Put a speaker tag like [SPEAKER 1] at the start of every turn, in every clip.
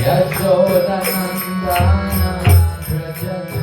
[SPEAKER 1] Yashodanandana Praja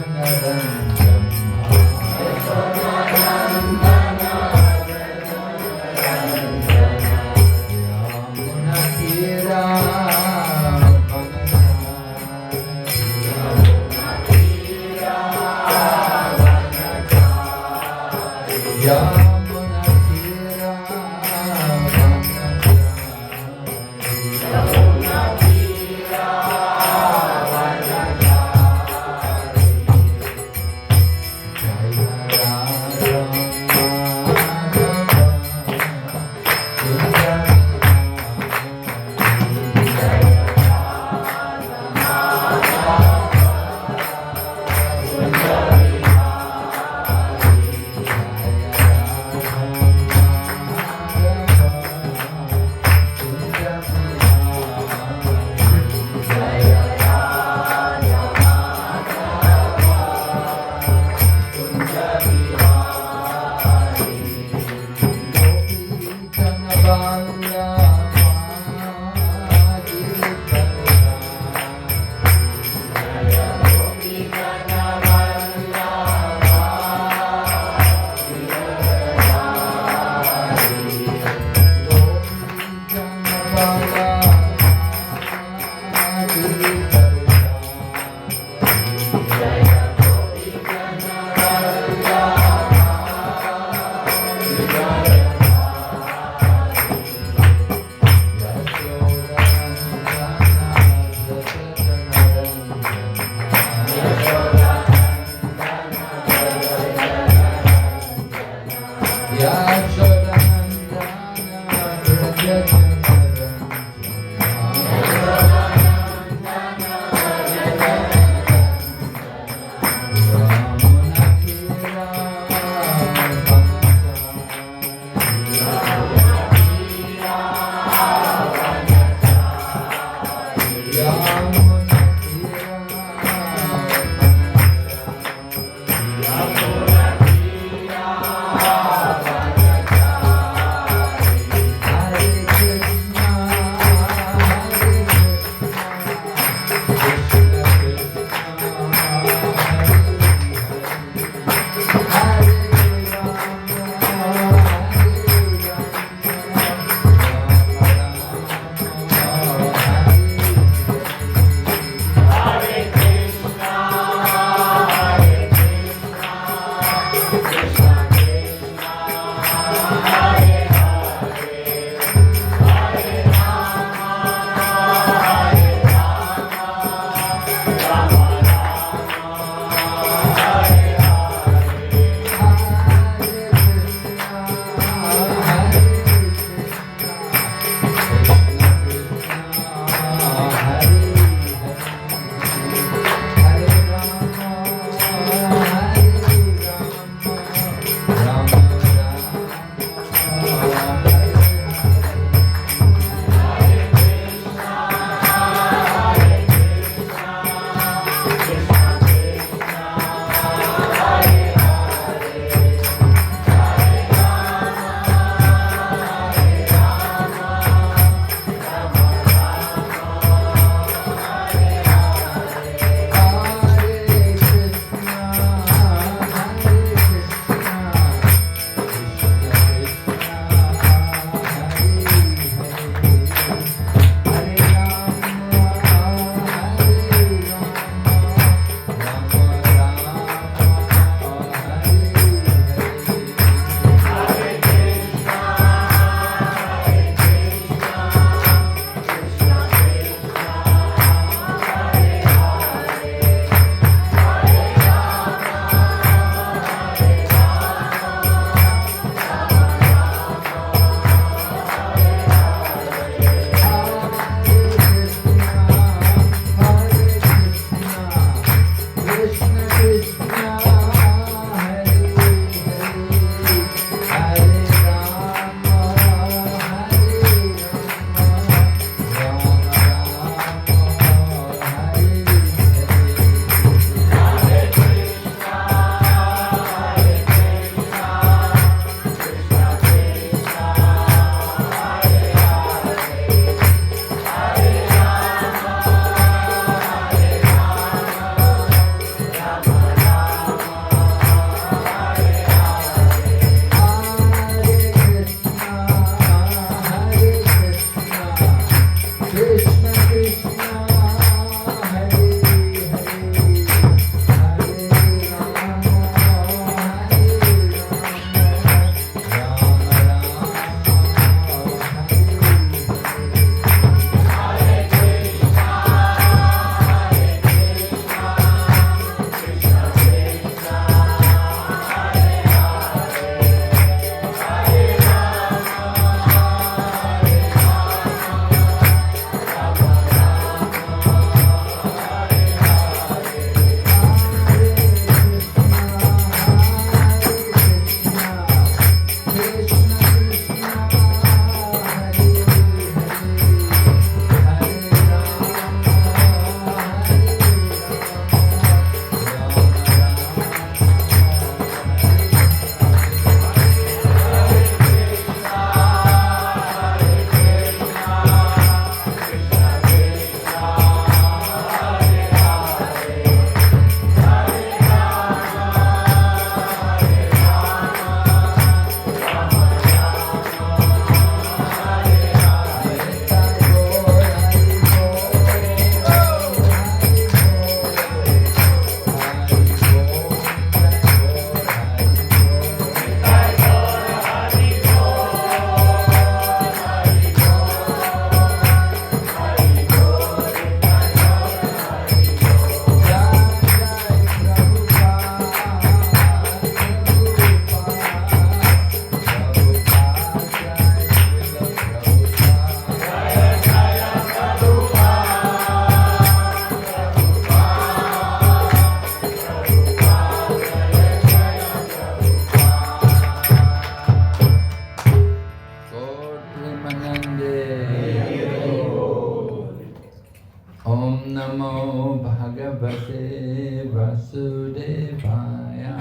[SPEAKER 1] Vasudevaya.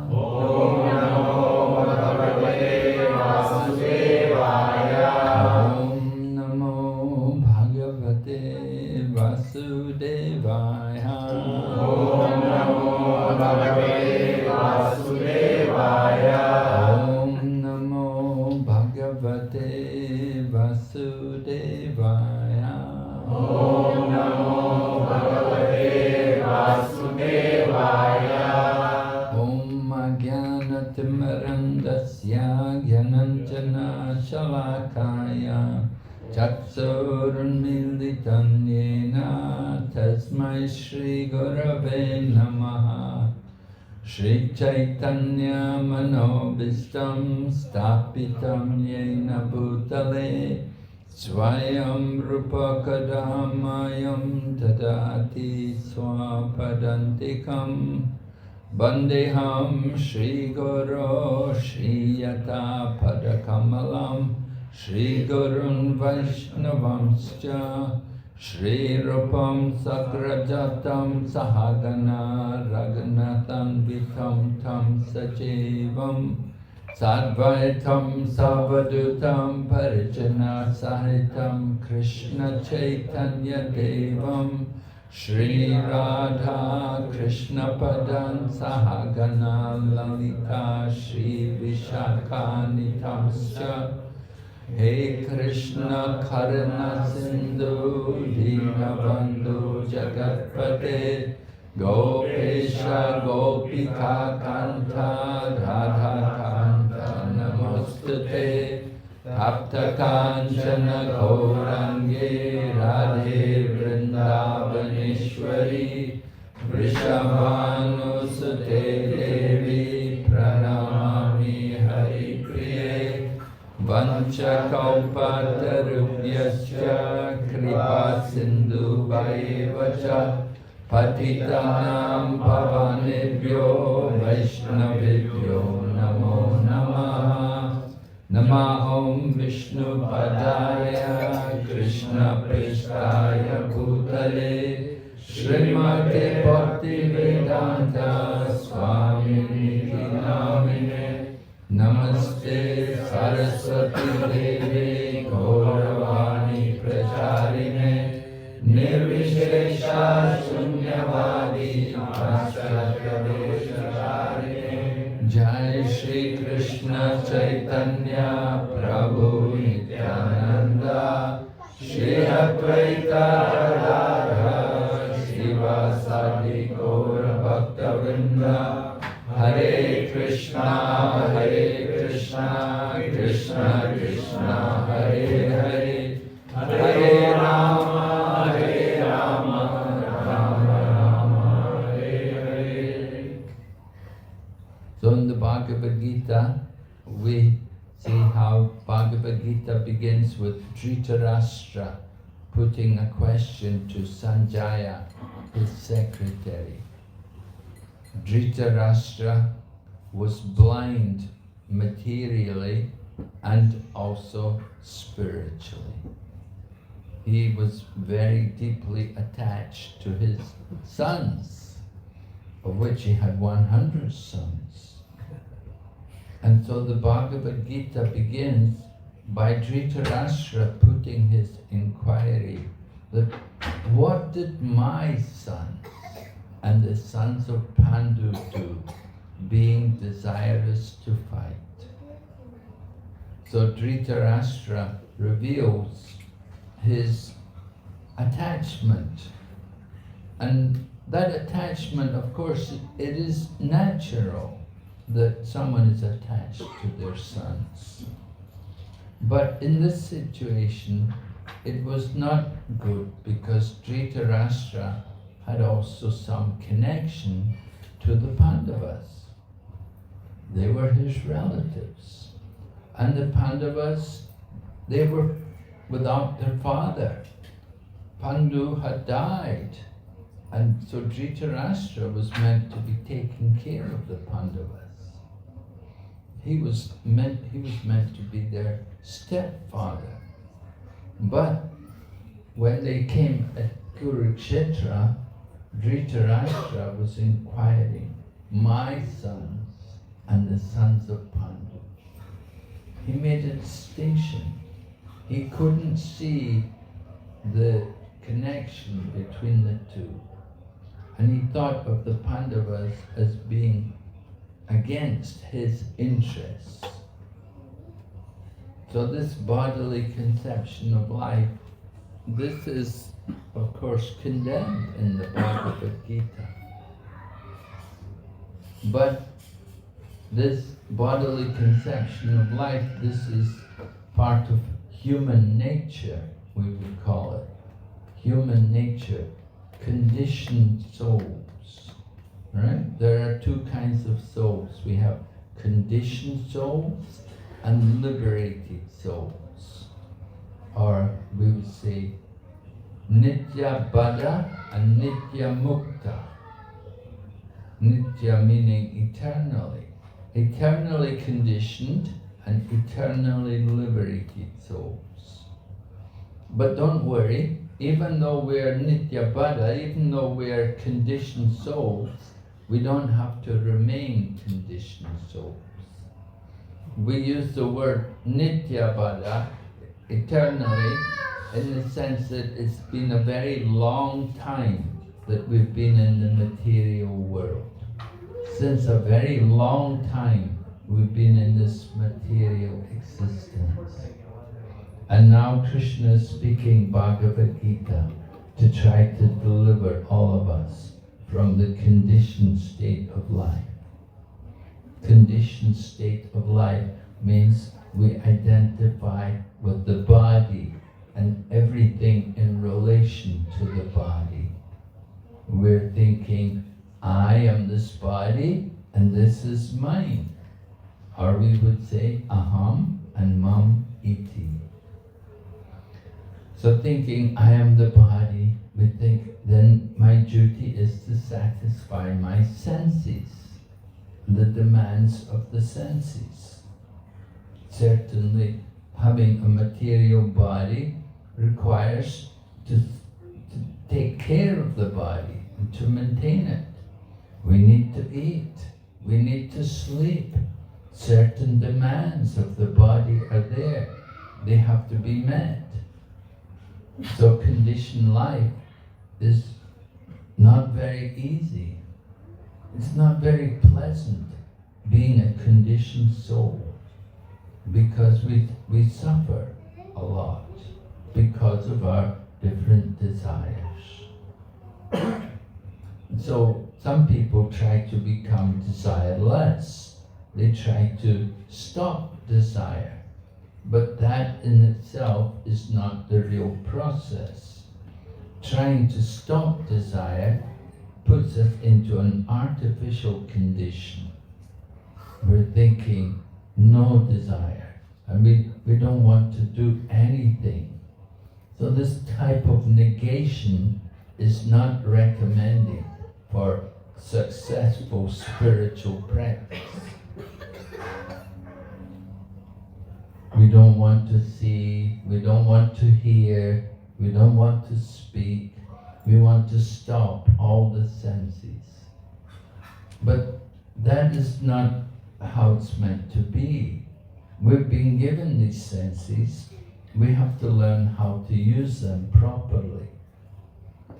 [SPEAKER 2] Om Namo Bhagavate Vasudevaya.
[SPEAKER 1] Om Namo Bhagavate Vasudevaya.
[SPEAKER 2] Om Namo Bhagavate Vasudevaya.
[SPEAKER 1] Om Namo Bhagavate Vasudevaya.
[SPEAKER 2] Om Namo Bhagavate Vasudevaya.
[SPEAKER 1] Om Ajnanatimmarandasya Gyananjana Shalakaya Chaksurunmilitam Yena Tasmai Shri Gurave Namaha. Shri Chaitanya Manobishtam Stapitam Yena Bhutale Swayam Rupa Kadamayam Tadati Swapadantikam Bandeham Shri Guru Shri Yata Padakamalam Shri Gurun Vaishnavamscha Shri Rupam Sakrajatam Sahagana Raghunatham Vitam Tam Sajivam Sadvaitam Savadutam Parijana Sahitam Krishna Chaitanya Devam Shri Radha Krishna Padan Sahagana Lalita Shri Vishakanitamscha. Hey Krishna Karuna Sindhu Dinabandhu Jagatpate Gopesha Gopika Kanta Radha Kanta Namostute Tapta Kanchana Gaurange Radhe Vrindavaneshwari Vrishabhanusute Devi Pranamami Hari Priye Vanchakalpatarubhyascha Kripa Sindhu Vaevacha Patitanam Pavanebhyo Vaishnavibhyo Namo Namaha. Nama Om Vishnu Padaya Krishna Prestaya Bhutale Srimate Bhakti Vedanta Swamini Namine Namaste Saraswati Devi Gauravani Pracharine Nirvishesha Shunyavadi Paschatya Desharine. Jai Shri Krishna Chaitanya Prabhu Nityananda Shri Advaita Gadadhara Srivasadi Gaura Bhaktavinda. Hare Krishna, Krishna Krishna, Hare Hare, Hare Rama, Rama Rama, Hare Hare. So in the Bhagavad Gita, we see how Bhagavad Gita begins with Dhritarashtra putting a question to Sanjaya, his secretary. Dhritarashtra was blind materially and also spiritually. He was very deeply attached to his sons, of which he had 100 sons. And so the Bhagavad Gita begins by Dhritarashtra putting his inquiry that what did my sons and the sons of Pandu do, being desirous to fight? So Dhritarashtra reveals his attachment. And that attachment, of course, it is natural that someone is attached to their sons. But in this situation, it was not good because Dhritarashtra had also some connection to the Pandavas. They were his relatives. And the Pandavas, they were without their father. Pandu had died. And so Dhritarashtra was meant to be taking care of the Pandavas. He was meant to be their stepfather. But when they came at Kurukshetra, Dhritarashtra was inquiring, my sons and the sons of Pandu. He made a distinction. He couldn't see the connection between the two. And he thought of the Pandavas as being against his interests. So this bodily conception of life, this is of course condemned in the Bhagavad Gita. But this bodily conception of life, this is part of human nature, we would call it. Human nature, conditioned souls, right? There are two kinds of souls. We have conditioned souls and liberated souls. Or we would say Nitya Bada and Nitya Mukta. Nitya meaning eternally. Eternally conditioned and eternally liberated souls. But don't worry, even though we are Nitya Bada, even though we are conditioned souls, we don't have to remain conditioned souls. We use the word Nitya Bada, eternally, in the sense that it's been a very long time that we've been in the material world. Since a very long time we've been in this material existence. And now Krishna is speaking Bhagavad Gita to try to deliver all of us from the conditioned state of life. Conditioned state of life means we identify with the body and everything in relation to the body. We're thinking, I am this body and this is mine. Or we would say, aham and mam iti. So thinking, I am the body, we think, then my duty is to satisfy my senses, the demands of the senses. Certainly, having a material body requires to take care of the body and to maintain it. We need to eat, we need to sleep. Certain demands of the body are there. They have to be met. So conditioned life is not very easy. It's not very pleasant being a conditioned soul, because we suffer a lot because of our different desires. So some people try to become desireless. They try to stop desire. But that in itself is not the real process. Trying to stop desire puts us into an artificial condition. We're thinking, no desire, and we don't want to do anything. So this type of negation is not recommended for successful spiritual practice. We don't want to see, we don't want to hear, we don't want to speak. We want to stop all the senses. But that is not how it's meant to be. We've been given these senses. We have to learn how to use them properly.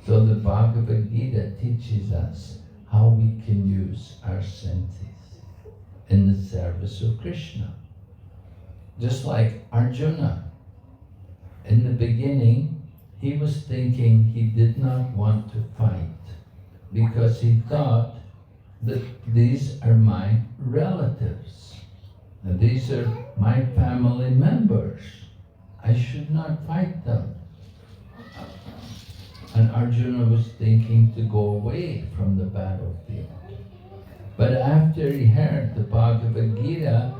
[SPEAKER 1] So the Bhagavad Gita teaches us how we can use our senses in the service of Krishna. Just like Arjuna, in the beginning, he was thinking he did not want to fight because he thought that these are my relatives and these are my family members. I should not fight them. And Arjuna was thinking to go away from the battlefield. But after he heard the Bhagavad Gita,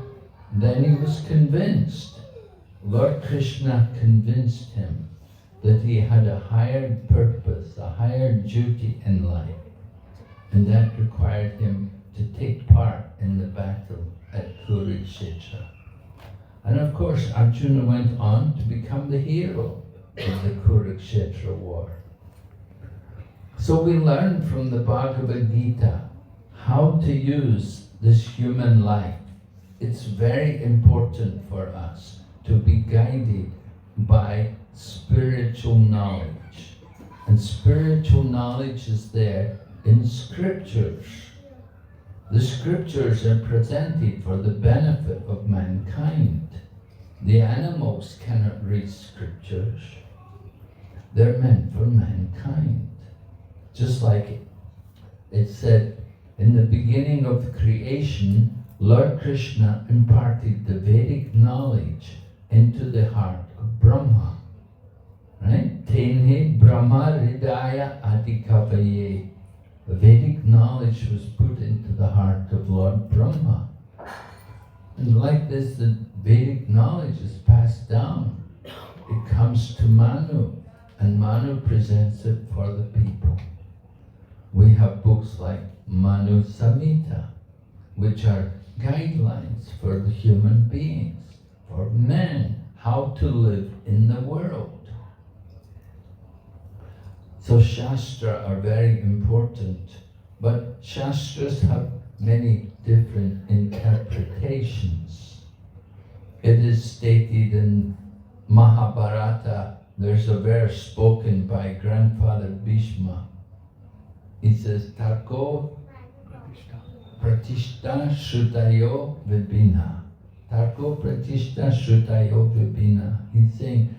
[SPEAKER 1] then he was convinced. Lord Krishna convinced him that he had a higher purpose, a higher duty in life. And that required him to take part in the battle at Kurukshetra. And of course, Arjuna went on to become the hero of the Kurukshetra war. So we learn from the Bhagavad Gita how to use this human life. It's very important for us to be guided by spiritual knowledge. And spiritual knowledge is there in scriptures. The scriptures are presented for the benefit of mankind. The animals cannot read scriptures. They're meant for mankind. Just like it said, in the beginning of creation, Lord Krishna imparted the Vedic knowledge into the heart of Brahma. Right? Tenhe Brahma Hridaya Adikavaye. Vedic knowledge was put into the heart of Lord Brahma. And like this, the Vedic knowledge is passed down. It comes to Manu, and Manu presents it for the people. We have books like Manu Samhita, which are guidelines for the human beings, for men, how to live in the world. So Shastra are very important, but Shastras have many different interpretations. It is stated in Mahabharata, there's a verse spoken by Grandfather Bhishma. He says, Tarko Pratishta Shrutayo Vibhina. Tarko Pratishta Shrutayo Vibhina. He's saying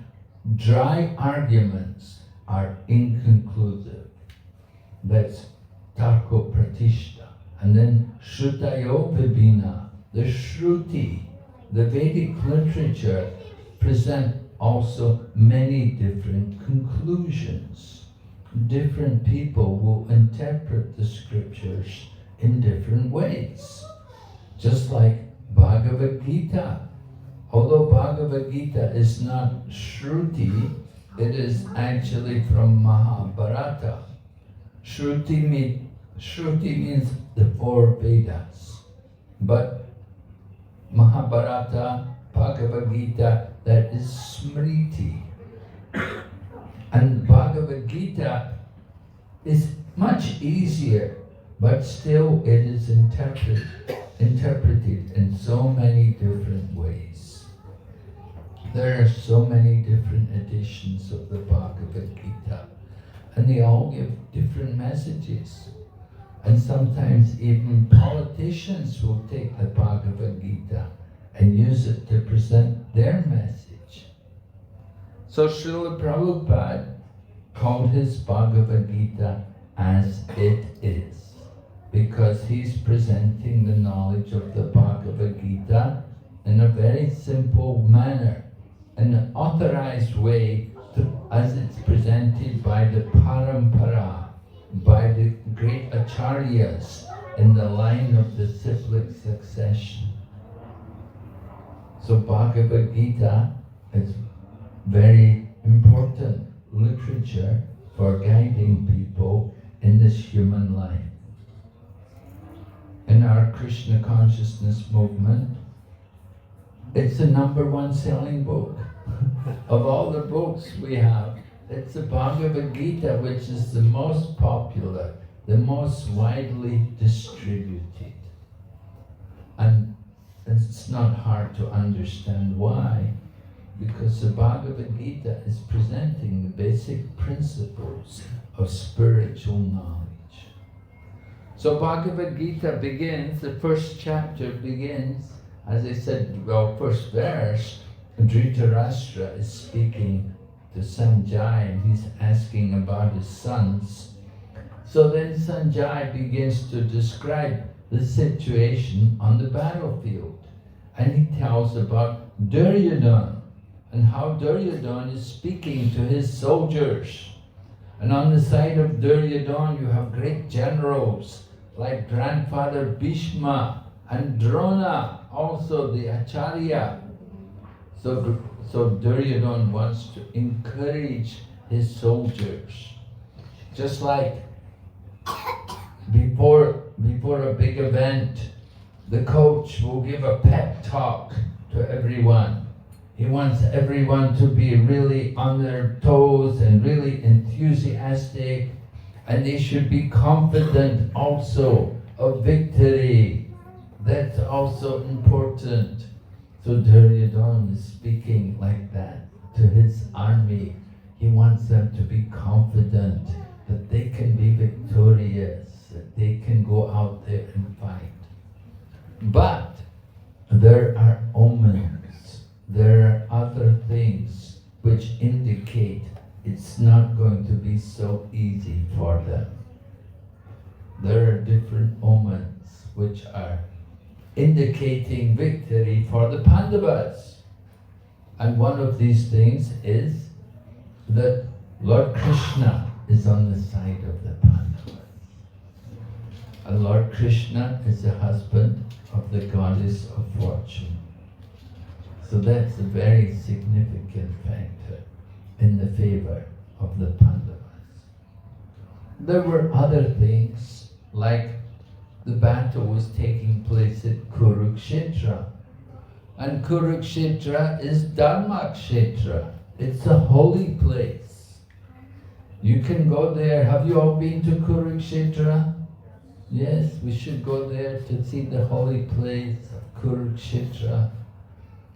[SPEAKER 1] dry arguments are inconclusive. That's Tarko Pratishta. And then Shrutayo Vibhina. The Shruti, the Vedic literature, present also many different conclusions. Different people will interpret the scriptures in different ways. Just like Bhagavad Gita. Although Bhagavad Gita is not Shruti, it is actually from Mahabharata. Shruti means the four Vedas. But Mahabharata, Bhagavad Gita, that is Smriti. And Bhagavad Gita is much easier, but still it is interpreted in so many different ways. There are so many different editions of the Bhagavad Gita, and they all give different messages. And sometimes even politicians will take the Bhagavad Gita and use it to present their message. So Srila Prabhupada called his Bhagavad Gita as it is, because he's presenting the knowledge of the Bhagavad Gita in a very simple manner, in an authorized way, as it's presented by the Parampara, by the great Acharyas in the line of the cyclic succession. So Bhagavad Gita is very important literature for guiding people in this human life. In our Krishna consciousness movement, it's the #1 selling book. Of all the books we have, it's the Bhagavad Gita which is the most popular, the most widely distributed. And it's not hard to understand why, because the Bhagavad Gita is presenting the basic principles of spiritual knowledge. So Bhagavad Gita begins, the first chapter begins, as I said, well, first verse, Dhritarashtra is speaking to Sanjay and he's asking about his sons. So then Sanjay begins to describe the situation on the battlefield. And he tells about Duryodhana and how Duryodhana is speaking to his soldiers. And on the side of Duryodhana you have great generals like Grandfather Bhishma and Drona, also the Acharya. So Duryodhana wants to encourage his soldiers. Just like before a big event, the coach will give a pep talk to everyone. He wants everyone to be really on their toes and really enthusiastic And they should be confident also of victory. That's also important. So Duryodhana is speaking like that to his army. He wants them to be confident that they can be victorious, that they can go out there and fight. But there are omens, there are other things which indicate it's not going to be so easy for them. There are different omens which are indicating victory for the Pandavas. And one of these things is that Lord Krishna is on the side of the Pandavas. And Lord Krishna is the husband of the goddess of fortune. So that's a very significant factor in the favor of the Pandavas. There were other things, like the battle was taking place at Kurukshetra. And Kurukshetra is Dharmakshetra. It's a holy place. You can go there. Have you all been to Kurukshetra? Yes, we should go there to see the holy place of Kurukshetra.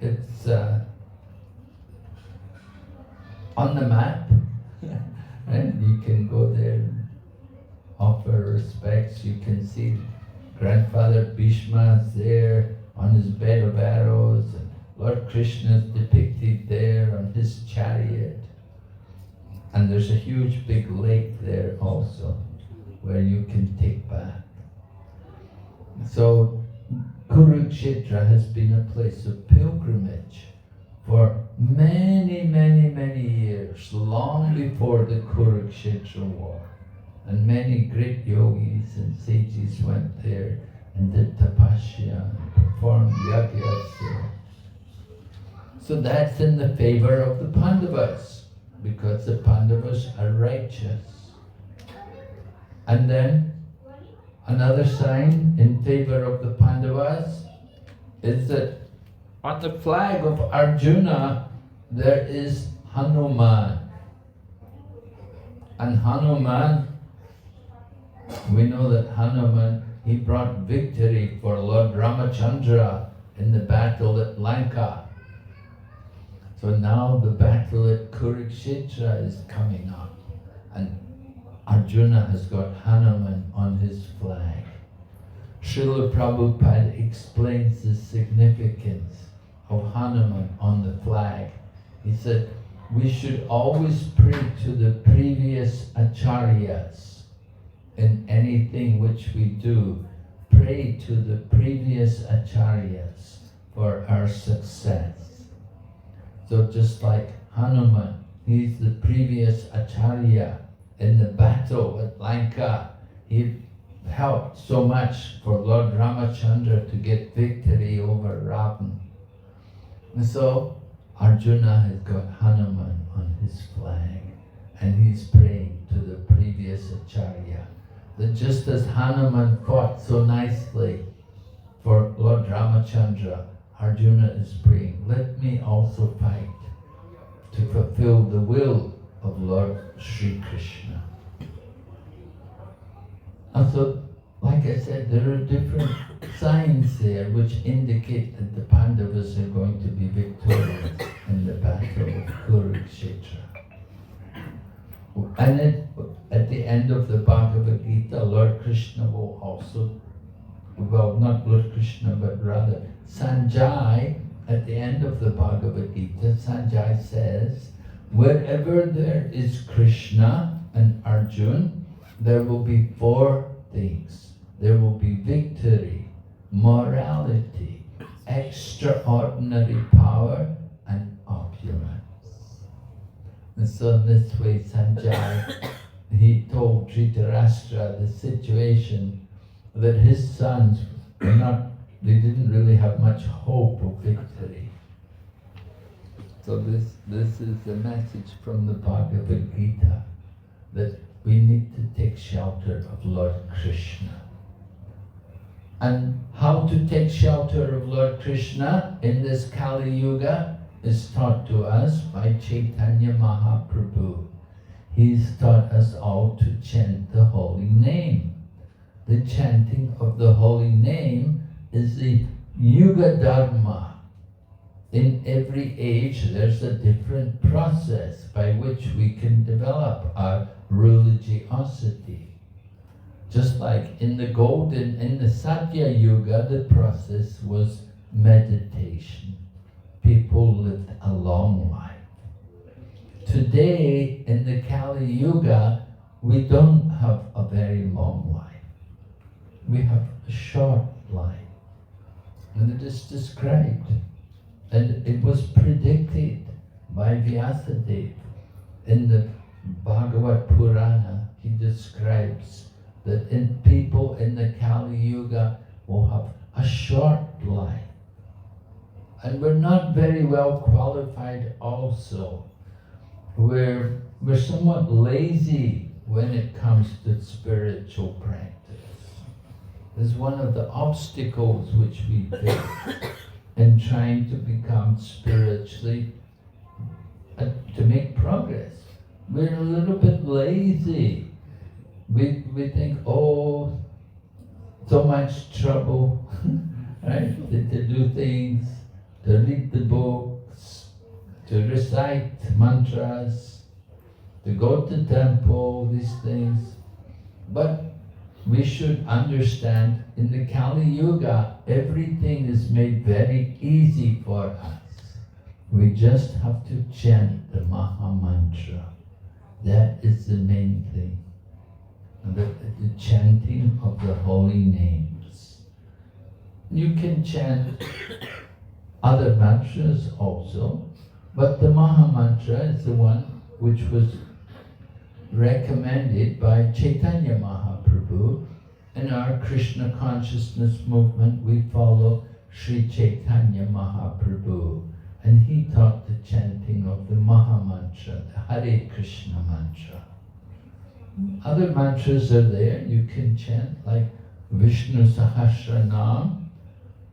[SPEAKER 1] It's on the map, and you can go there and offer respects. You can see Grandfather Bhishma there on his bed of arrows, and Lord Krishna is depicted there on his chariot. And there's a huge big lake there also, where you can take bath. So Kurukshetra has been a place of pilgrimage for many, many, many years, long before the Kurukshetra war. And many great yogis and sages went there and did tapasya and performed yagyas there. So that's in the favor of the Pandavas, because the Pandavas are righteous. And then another sign in favor of the Pandavas is that on the flag of Arjuna there is Hanuman. And Hanuman, we know that Hanuman, he brought victory for Lord Ramachandra in the battle at Lanka. So now the battle at Kurukshetra is coming up, and Arjuna has got Hanuman on his flag. Srila Prabhupada explains the significance of Hanuman on the flag. He said, we should always pray to the previous acharyas in anything which we do. Pray to the previous acharyas for our success. So just like Hanuman, he's the previous acharya in the battle at Lanka. He helped so much for Lord Ramachandra to get victory over Ravan. And so Arjuna has got Hanuman on his flag, and he's praying to the previous acharya. That just as Hanuman fought so nicely for Lord Ramachandra, Arjuna is praying, let me also fight to fulfill the will of Lord Sri Krishna. And so, like I said, there are different signs there which indicate that the Pandavas are going to be victorious in the battle of Kurukshetra. And then, at the end of the Bhagavad Gita, Lord Krishna will also, well, not Lord Krishna, but rather Sanjay, at the end of the Bhagavad Gita, Sanjay says, wherever there is Krishna and Arjuna, there will be four things. There will be victory, morality, extraordinary power, and opulence. And so in this way, Sanjay, he told Dhritarashtra the situation that his sons were not, they didn't really have much hope of victory. So this is the message from the Bhagavad Gita, that we need to take shelter of Lord Krishna. And how to take shelter of Lord Krishna in this Kali Yuga is taught to us by Chaitanya Mahaprabhu. He's taught us all to chant the holy name. The chanting of the holy name is the Yuga Dharma. In every age, there's a different process by which we can develop our religiosity. Just like in the Satya Yuga, the process was meditation. People lived a long life. Today, in the Kali Yuga, we don't have a very long life. We have a short life. And it is described, and it was predicted by Vyasadeva. In the Bhagavad Purana, he describes that people in the Kali Yuga will have a short life. And we're not very well qualified also. We're somewhat lazy when it comes to spiritual practice. It's one of the obstacles which we face in trying to become spiritually, to make progress. We're a little bit lazy. We think, oh, so much trouble, right? To do things, to read the books, to recite mantras, to go to temple, these things. But we should understand, in the Kali Yuga, everything is made very easy for us. We just have to chant the Maha Mantra. That is the main thing. The chanting of the holy names. You can chant other mantras also, but the Maha Mantra is the one which was recommended by Chaitanya Mahaprabhu. In our Krishna consciousness movement, we follow Sri Chaitanya Mahaprabhu, and he taught the chanting of the Maha Mantra, the Hare Krishna mantra. Other mantras are there, you can chant like Vishnu Sahasranam,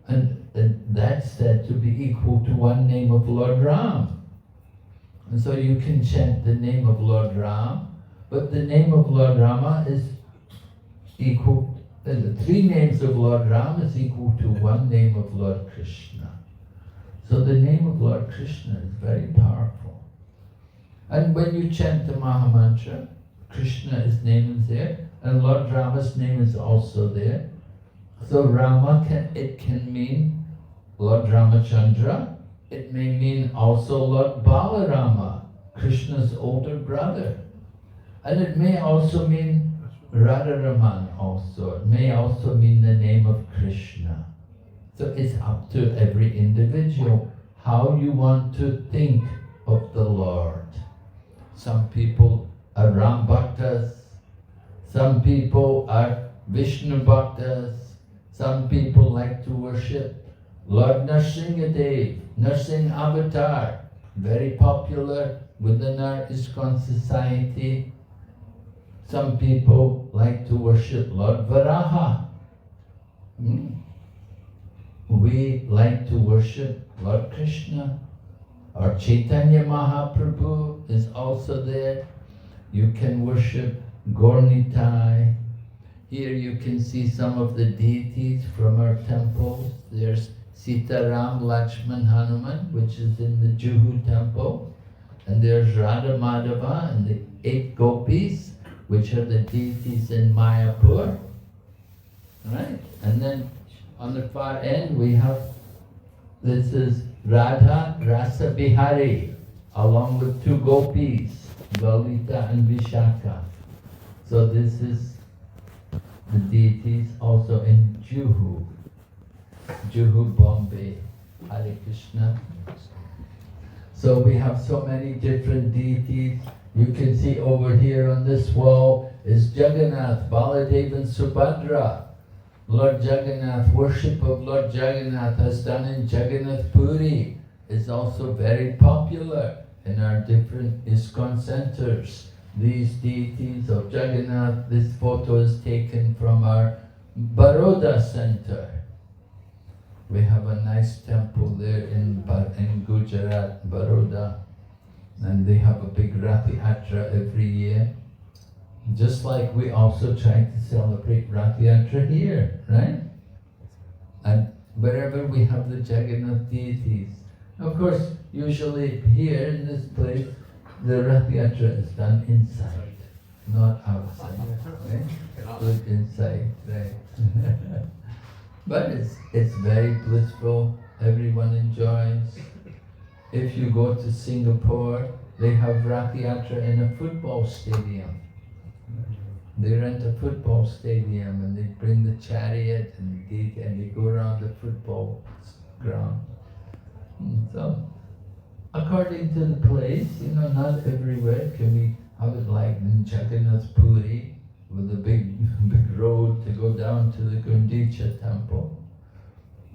[SPEAKER 1] and that's said to be equal to one name of Lord Ram. And so you can chant the name of Lord Ram, but the name of Lord Rama is equal, the three names of Lord Ram is equal to one name of Lord Krishna. So the name of Lord Krishna is very powerful. And when you chant the Maha Mantra, Krishna's name is there, and Lord Rama's name is also there. So Rama can mean Lord Ramachandra. It may mean also Lord Balarama, Krishna's older brother. And it may also mean Radharaman also. It may also mean the name of Krishna. So it's up to every individual how you want to think of the Lord. Some people are Ram Bhaktas, some people are Vishnu Bhaktas, some people like to worship Lord Nrsimhadev, Nursing Avatar, very popular within our ISKCON society. Some people like to worship Lord Varaha. We like to worship Lord Krishna. Or Chaitanya Mahaprabhu is also there. You can worship Gaur-Nitai. Here you can see some of the deities from our temples. There's Sitaram, Lakshman, Hanuman, which is in the Juhu temple. And there's Radha Madhava and the 8 gopis, which are the deities in Mayapur. Right? And then on the far end we have, this is Radha Rasa Bihari, along with 2 gopis, Lalita and Vishaka. So this is the deities also in Juhu, Bombay, Hare Krishna. So we have so many different deities. You can see over here on this wall is Jagannath, Baladev and Subhadra. Lord Jagannath, worship of Lord Jagannath as done in Jagannath Puri is also very popular in our different ISKCON centers. These deities of Jagannath, this photo is taken from our Baroda center. We have a nice temple there in Gujarat, Baroda. And they have a big Rathi Yatra every year. Just like we also try to celebrate Rath Yatra here, right? And wherever we have the Jagannath deities. Of course, usually here in this place, the Rath Yatra is done inside, not outside, right? Good inside, right? But it's very blissful, everyone enjoys. If you go to Singapore, they have Rath Yatra in a football stadium. They rent a football stadium and they bring the chariot and they go around the football ground. And so, according to the place, not everywhere can we have it like in Jagannath Puri with a big road to go down to the Gundicha temple.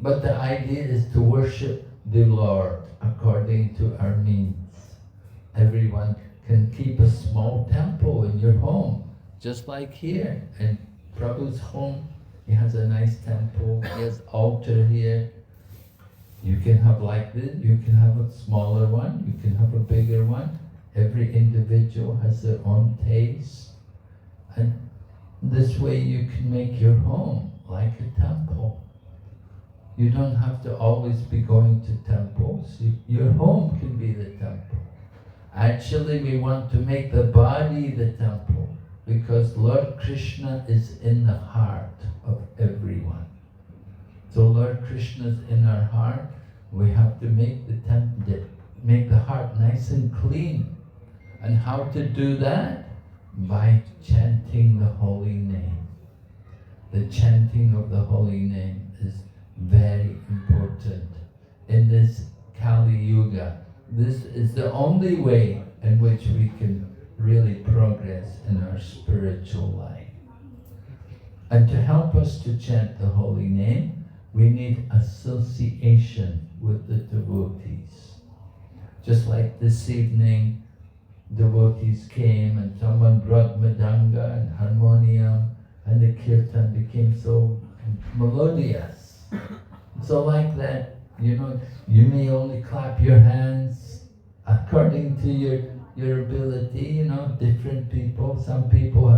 [SPEAKER 1] But the idea is to worship the Lord according to our means. Everyone can keep a small temple in your home. Just like here, in Prabhu's home, he has a nice temple, he has altar here. You can have like this, you can have a smaller one, you can have a bigger one. Every individual has their own taste. And this way you can make your home like a temple. You don't have to always be going to temples. Your home can be the temple. Actually, we want to make the body the temple, because Lord Krishna is in the heart of everyone. So Lord Krishna is in our heart. We have to make the heart nice and clean. And how to do that? By chanting the holy name. The chanting of the holy name is very important in this Kali Yuga. This is the only way in which we can really progress in our spiritual life. And to help us to chant the holy name, we need association with the devotees. Just like this evening, devotees came and someone brought Madanga and harmonium and the kirtan became so melodious. So like that, you may only clap your hands according to your ability, different people. Some people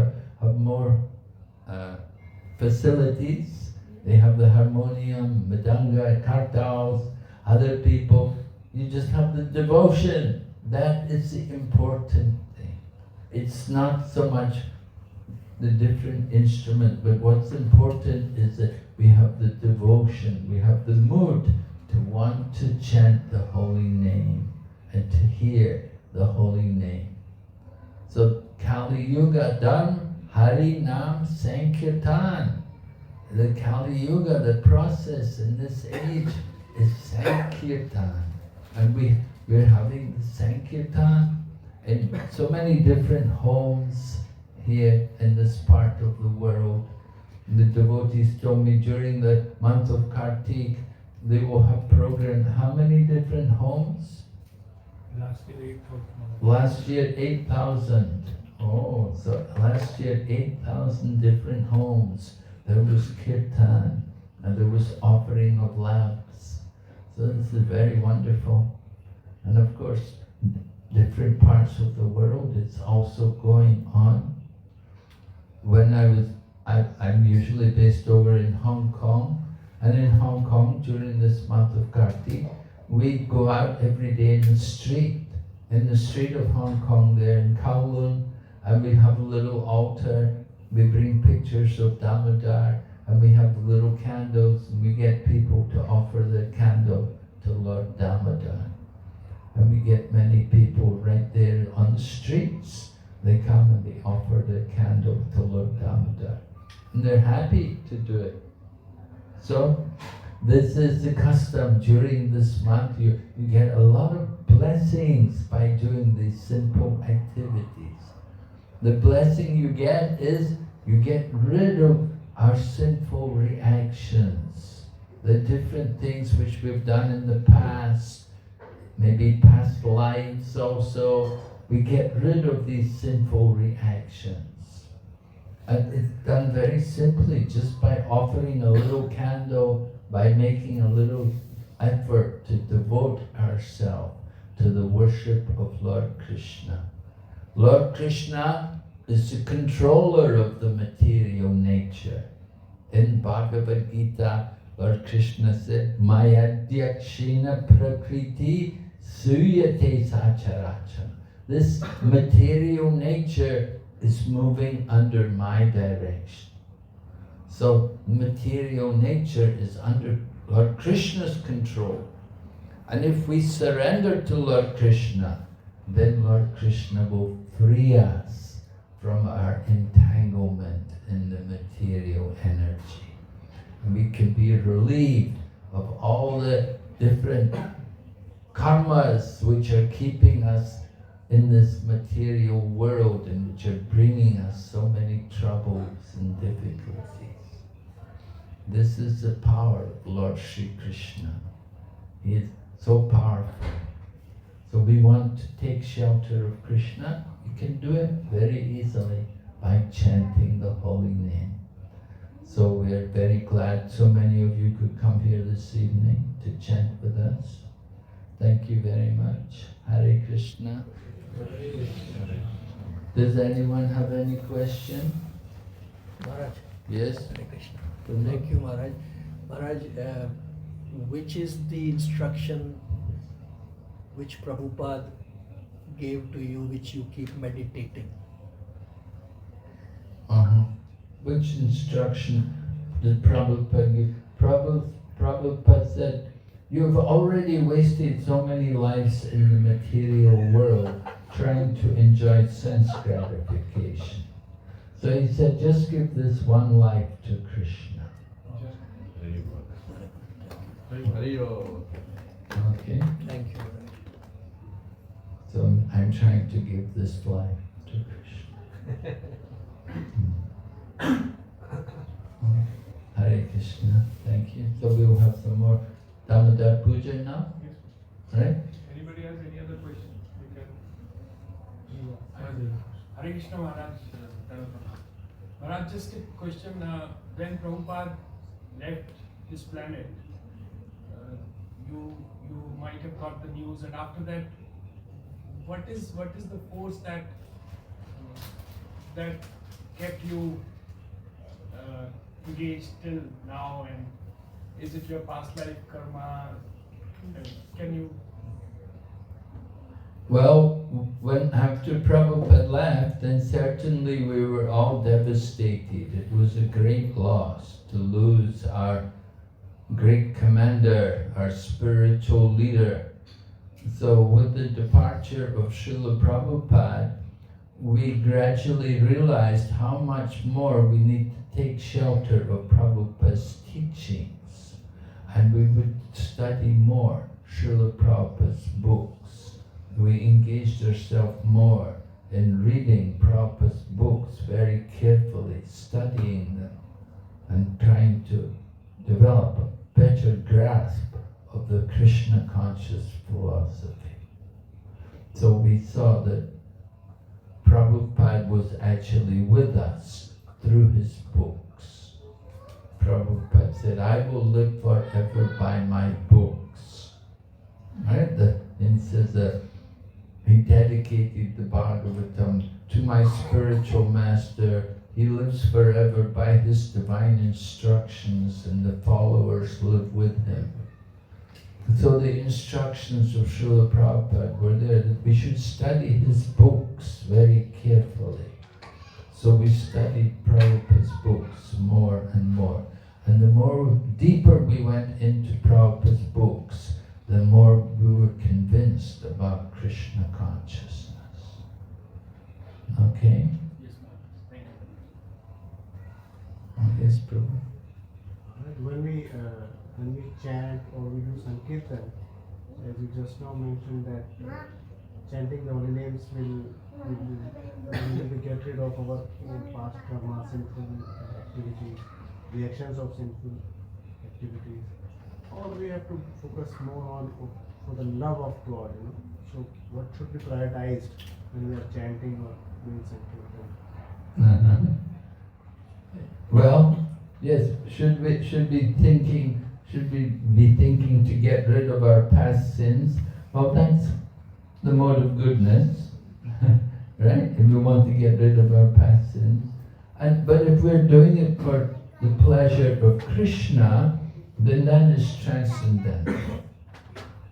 [SPEAKER 1] have more facilities. They have the harmonium, madanga, kartals. Other people, you just have the devotion. That is the important thing. It's not so much the different instrument, but what's important is that we have the devotion, we have the mood to want to chant the holy name and to hear the holy name. So Kali Yuga Dharma Hari Nam Sankirtan. The Kali Yuga, the process in this age is Sankirtan. And we're having the Sankirtan in so many different homes here in this part of the world. The devotees told me during the month of Kartik, they will have programmed how many different homes?
[SPEAKER 3] Last year 8,000.
[SPEAKER 1] Last year 8,000. Oh, so last year 8,000 different homes. There was kirtan and there was offering of lamps. So this is very wonderful. And of course, different parts of the world, it's also going on. When I'm usually based over in Hong Kong, and in Hong Kong during this month of Kartik, we go out every day in the street of Hong Kong there in Kowloon, and we have a little altar. We bring pictures of Damodar, and we have little candles, and we get people to offer their candle to Lord Damodar. And we get many people right there on the streets. They come and they offer their candle to Lord Damodar. And they're happy to do it. So this is the custom during this month. You get a lot of blessings by doing these simple activities. The blessing you get is you get rid of our sinful reactions. The different things which we've done in the past, maybe past lives also, we get rid of these sinful reactions. And it's done very simply, just by offering a little candle, by making a little effort to devote ourselves to the worship of Lord Krishna. Lord Krishna is the controller of the material nature. In Bhagavad Gita, Lord Krishna said, Mayadhyakshena prakriti suyate sacharacha. This material nature is moving under my direction. So material nature is under Lord Krishna's control. And if we surrender to Lord Krishna, then Lord Krishna will free us from our entanglement in the material energy. And we can be relieved of all the different karmas which are keeping us in this material world and which are bringing us so many troubles and difficulties. This is the power of Lord Sri Krishna. He is so powerful. So we want to take shelter of Krishna. You can do it very easily by chanting the holy name. So we are very glad so many of you could come here this evening to chant with us. Thank you very much. Hare Krishna. Does anyone have any question?
[SPEAKER 4] Maharaj.
[SPEAKER 1] Yes?
[SPEAKER 4] Hare Krishna. Thank you, Maharaj. Maharaj, which is the instruction which Prabhupada gave to you, which you keep meditating?
[SPEAKER 1] Which instruction did Prabhupada give? Prabhupada said, you have already wasted so many lives in the material world trying to enjoy sense gratification. So he said, just give this one life to Krishna. Okay?
[SPEAKER 4] Thank you, Maharaj.
[SPEAKER 1] So I'm trying to give this life to Krishna. Hare Krishna, thank you. So we will have some more Damodar Puja now, right?
[SPEAKER 3] Anybody has any other question? We can. Hare Krishna Maharaj. Maharaj, just a question. When Prabhupada left this planet, you might have got the news, and after that, what is the force that kept you engaged till now, and is it your past life karma? Can you?
[SPEAKER 1] Well, when after Prabhupada left, then certainly we were all devastated. It was a great loss to lose our great commander, our spiritual leader. So with the departure of Srila Prabhupada, we gradually realized how much more we need to take shelter of Prabhupada's teachings. And we would study more Srila Prabhupada's books. We engaged ourselves more in reading Prabhupada's books very carefully, studying them, and trying to develop a better grasp of the Krishna conscious philosophy. So we saw that Prabhupada was actually with us through his books. Prabhupada said, I will live forever by my books. Right? And he says that he dedicated the Bhagavatam to my spiritual master. He lives forever by his divine instructions, and the followers live with him. So the instructions of Srila Prabhupada were there that we should study his books very carefully. So we studied Prabhupada's books more and more. And the more deeper we went into Prabhupada's books, the more we were convinced about Krishna consciousness. Okay?
[SPEAKER 3] Yes, ma'am. Thank you.
[SPEAKER 1] Yes, Prabhu.
[SPEAKER 2] When we chant or we do Sankirtan, as you just now mentioned that chanting the holy names will get rid of our past karma, sinful activities, reactions of sinful activities. Or we have to focus more on for the love of God, you know. So what should be prioritized when we are chanting or doing Sankirtan?
[SPEAKER 1] Well, yes, should we be thinking to get rid of our past sins? Well, the mode of goodness, right? If we want to get rid of our past sins. But if we're doing it for the pleasure of Krishna, then that is transcendental.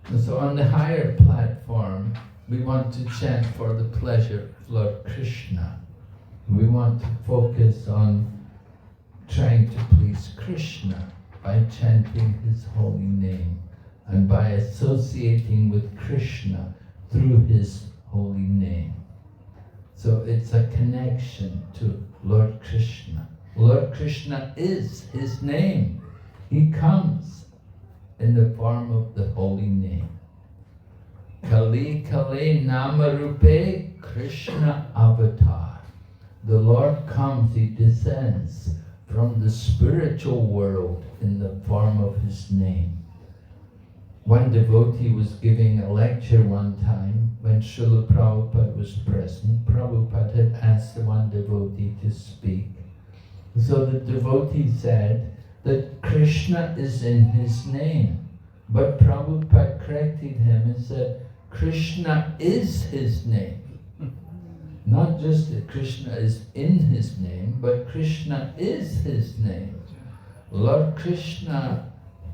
[SPEAKER 1] And so on the higher platform, we want to chant for the pleasure of Lord Krishna. We want to focus on trying to please Krishna by chanting His holy name and by associating with Krishna through His holy name. So it's a connection to Lord Krishna. Lord Krishna is His name. He comes in the form of the holy name. Kali Kali Namarupe Krishna Avatar. The Lord comes, He descends from the spiritual world in the form of His name. One devotee was giving a lecture one time when Srila Prabhupada was present. Prabhupada had asked the one devotee to speak. So the devotee said that Krishna is in his name. But Prabhupada corrected him and said, Krishna is his name. Not just that Krishna is in his name, but Krishna is his name. Lord Krishna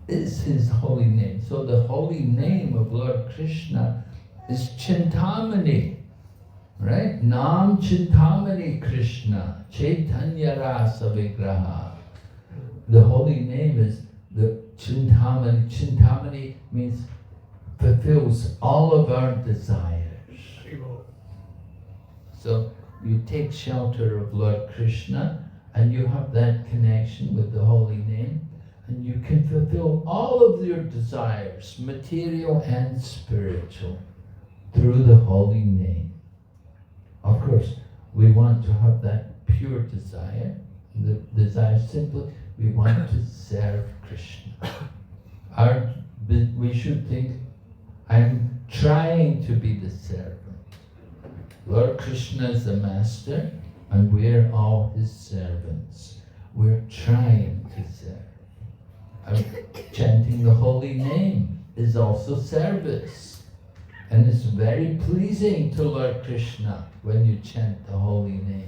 [SPEAKER 1] is his holy name. So the holy name of Lord Krishna is Chintamani, right? Nam Chintamani Krishna, Chaitanya Rasa Vigraha. The holy name is the Chintamani. Chintamani means fulfills all of our desires. So you take shelter of Lord Krishna and you have that connection with the holy name, and you can fulfill all of your desires, material and spiritual, through the holy name. Of course, we want to have that pure desire. The desire simply, we want to serve Krishna. We should think, I'm trying to be the servant. Lord Krishna is the master, and we're all his servants. We're trying to serve. Chanting the holy name is also service. And it's very pleasing to Lord Krishna when you chant the holy name.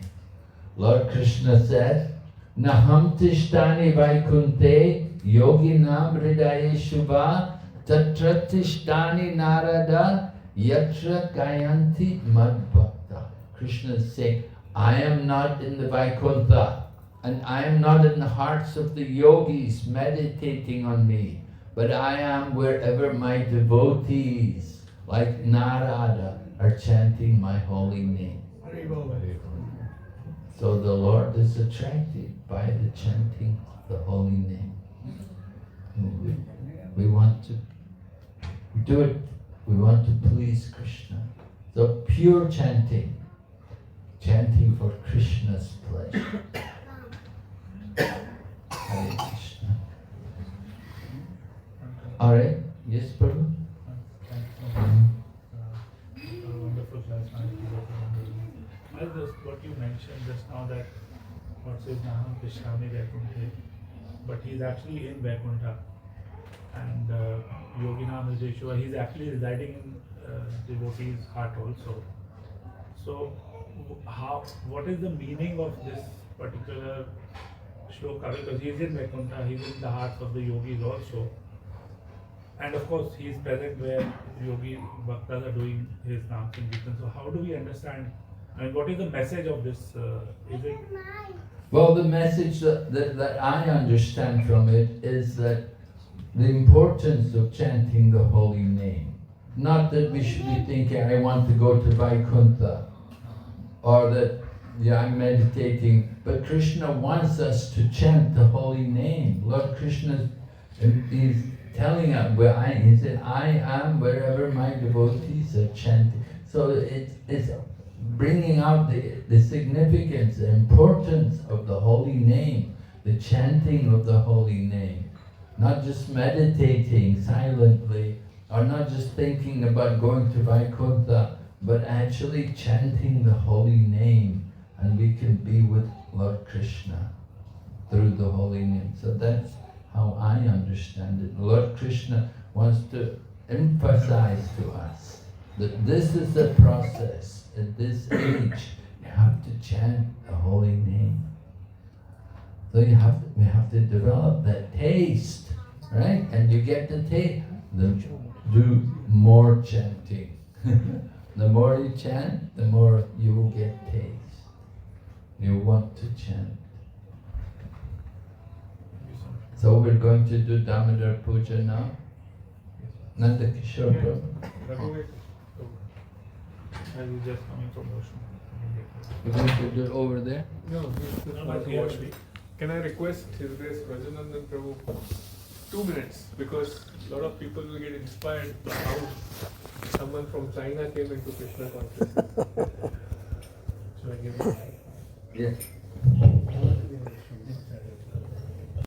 [SPEAKER 1] Lord Krishna said, Naham tishtani vaikunte yoginam hridayeshu va tatra tishtani narada yatra gayanti madbhakta. Krishna is saying, I am not in the Vaikuntha, and I am not in the hearts of the yogis meditating on me, but I am wherever my devotees, like Narada, are chanting my holy name. So the Lord is attracted by the chanting of the holy name. We want to do it. We want to please Krishna. So pure chanting, chanting for Krishna's pleasure. Hare Krishna. All right. Yes, Prabhu.
[SPEAKER 5] Wonderful class. What you mentioned just now, that what says Naham Krishnami Vaikunthe, but he's actually in Vaikuntha, and Yoginam is Yeshua. He's actually residing in devotee's heart also. So, what is the meaning of this particular shloka? Because he's in Vaikuntha, he's in the hearts of the yogis also. And of course, he is present where yogi bhaktas are doing his Nam Sankirtan. So how do we understand, and what is the message of this? Is it?
[SPEAKER 1] Well, the message that I understand from it is that the importance of chanting the holy name. Not that we should be thinking, I want to go to Vaikuntha, or that, I'm meditating, but Krishna wants us to chant the holy name. Lord Krishna is telling us, he said, I am wherever my devotees are chanting. So it's bringing out the significance, the importance of the holy name, the chanting of the holy name. Not just meditating silently, or not just thinking about going to Vaikuntha, but actually chanting the holy name, and we can be with Lord Krishna through the holy name. So that's how I understand it. Lord Krishna wants to emphasize to us This is the process. At this age, you have to chant the holy name. So we have to develop that taste, right? And you get the taste. Do more chanting. The more you chant, the more you will get taste. You want to chant. So we're going to do Damodar Puja now. Nanda Kishore Prabhu.
[SPEAKER 5] Raghuveer. I'm just coming from Ocean.
[SPEAKER 1] We're going to do it over there.
[SPEAKER 3] No, not to watch me. Can I request His Grace Rajanandan Prabhu 2 minutes, because a lot of people will get inspired by how someone from China came into Krishna consciousness. Should I give him?
[SPEAKER 1] Yes.